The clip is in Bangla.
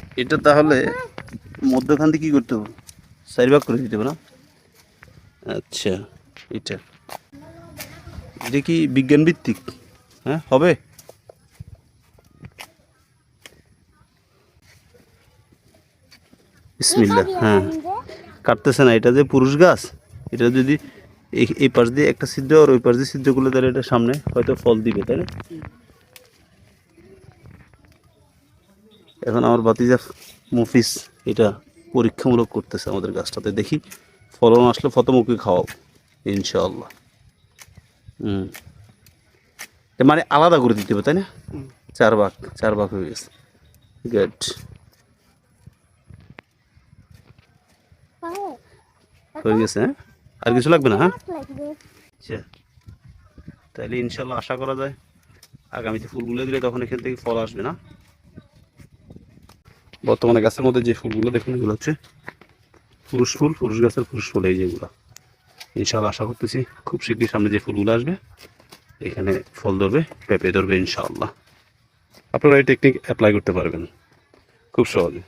এটা তাহলে মধ্যখান দিয়ে কি করতে হবে, 4 ভাগ করে দিতে হবে না? আচ্ছা, এটা এটা কি বিজ্ঞান ভিত্তিক? হ্যাঁ, হবে। বিসমিল্লাহ। হ্যাঁ, কাটতেছে না, এটা যে পুরুষ গাছ, এটা যদি এই পাশ দিয়ে একটা ছিদ্র আর ওই পাশ দিয়ে ছিদ্র করলে তাহলে এটা সামনে হয়তো ফল দিবে, তাই না? এখন আমার ভাতিজা মফিজ এটা পরীক্ষামূলক করতেছে আমাদের গাছটাতে, দেখি ফলন আসলে ফতমুখী খাওয়াবো ইনশাআল্লাহ। মানে আলাদা করে দিতে হবে, তাই না? 4 ভাগ হয়ে গেছে। গুড। হয়ে গেছে। হ্যাঁ, আর কিছু লাগবে না? হ্যাঁ, আচ্ছা, তাহলে ইনশাল্লাহ আশা করা যায় আগামীতে ফুলগুলো দিলে তখন এখান থেকে ফল আসবে না? বর্তমানে গাছের মধ্যে যে ফুলগুলো দেখুন, এগুলো হচ্ছে পুরুষ ফুল, পুরুষ গাছের পুরুষ ফুল, এই যেগুলো। ইনশাল্লাহ আশা করতেছি খুব শীঘ্রই সামনে যে ফুলগুলো আসবে এখানে ফল ধরবে, পেঁপে ধরবে ইনশাআল্লাহ। আপনারা এই টেকনিক অ্যাপ্লাই করতে পারবেন খুব সহজে।